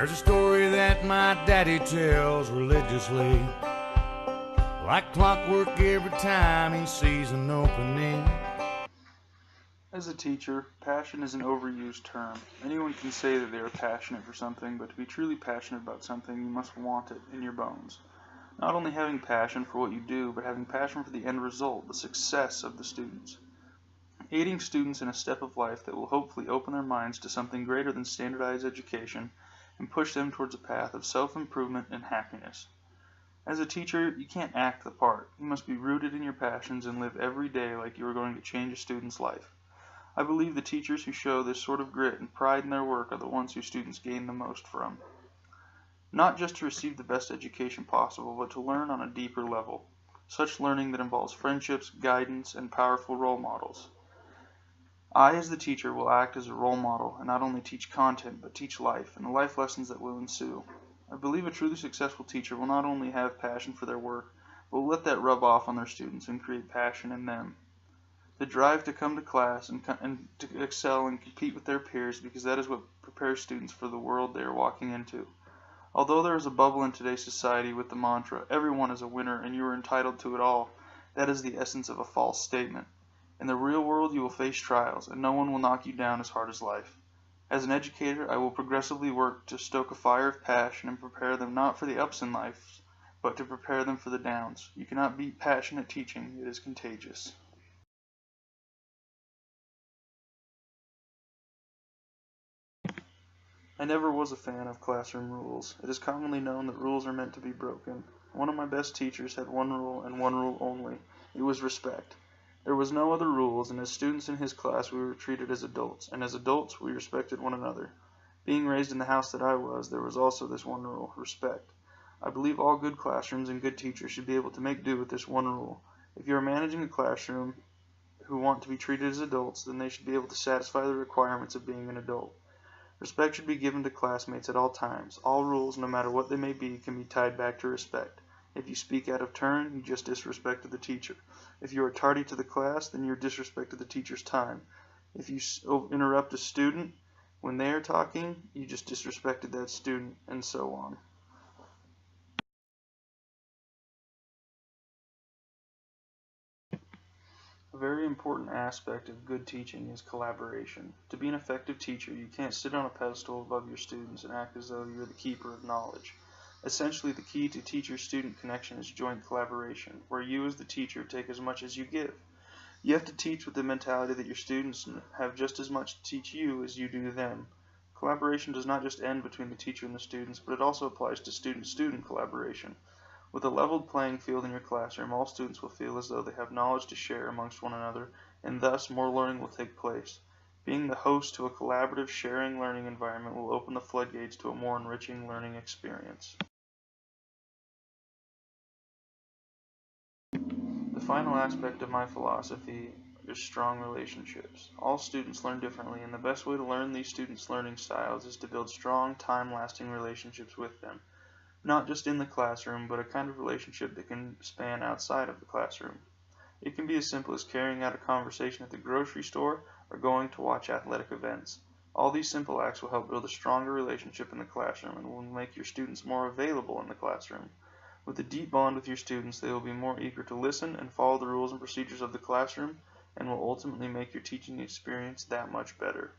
There's a story that my daddy tells religiously, like clockwork every time he sees an opening. As a teacher, passion is an overused term. Anyone can say that they are passionate for something, but to be truly passionate about something, you must want it in your bones. Not only having passion for what you do, but having passion for the end result, the success of the students. Aiding students in a step of life that will hopefully open their minds to something greater than standardized education and push them towards a path of self-improvement and happiness. As a teacher, you can't act the part. You must be rooted in your passions and live every day like you are going to change a student's life. I believe the teachers who show this sort of grit and pride in their work are the ones whose students gain the most from. Not just to receive the best education possible, but to learn on a deeper level. Such learning that involves friendships, guidance, and powerful role models. I, as the teacher, will act as a role model and not only teach content, but teach life and the life lessons that will ensue. I believe a truly successful teacher will not only have passion for their work, but will let that rub off on their students and create passion in them. The drive to come to class and to excel and compete with their peers, because that is what prepares students for the world they are walking into. Although there is a bubble in today's society with the mantra, everyone is a winner and you are entitled to it all, that is the essence of a false statement. In the real world you will face trials, and no one will knock you down as hard as life. As an educator, I will progressively work to stoke a fire of passion and prepare them not for the ups in life, but to prepare them for the downs. You cannot beat passion at teaching, it is contagious. I never was a fan of classroom rules. It is commonly known that rules are meant to be broken. One of my best teachers had one rule and one rule only. It was respect. There was no other rules, and as students in his class we were treated as adults, and as adults we respected one another. Being raised in the house that I was, there was also this one rule, respect. I believe all good classrooms and good teachers should be able to make do with this one rule. If you are managing a classroom who want to be treated as adults, then they should be able to satisfy the requirements of being an adult. Respect should be given to classmates at all times. All rules, no matter what they may be, can be tied back to respect. If you speak out of turn, you just disrespected the teacher. If you are tardy to the class, then you disrespected the teacher's time. If you interrupt a student when they are talking, you just disrespected that student, and so on. A very important aspect of good teaching is collaboration. To be an effective teacher, you can't sit on a pedestal above your students and act as though you're the keeper of knowledge. Essentially, the key to teacher-student connection is joint collaboration, where you as the teacher take as much as you give. You have to teach with the mentality that your students have just as much to teach you as you do them. Collaboration does not just end between the teacher and the students, but it also applies to student-student collaboration. With a leveled playing field in your classroom, all students will feel as though they have knowledge to share amongst one another, and thus more learning will take place. Being the host to a collaborative, sharing learning environment will open the floodgates to a more enriching learning experience. The final aspect of my philosophy is strong relationships. All students learn differently, and the best way to learn these students' learning styles is to build strong, time-lasting relationships with them. Not just in the classroom, but a kind of relationship that can span outside of the classroom. It can be as simple as carrying out a conversation at the grocery store or going to watch athletic events. All these simple acts will help build a stronger relationship in the classroom and will make your students more available in the classroom. With a deep bond with your students, they will be more eager to listen and follow the rules and procedures of the classroom, and will ultimately make your teaching experience that much better.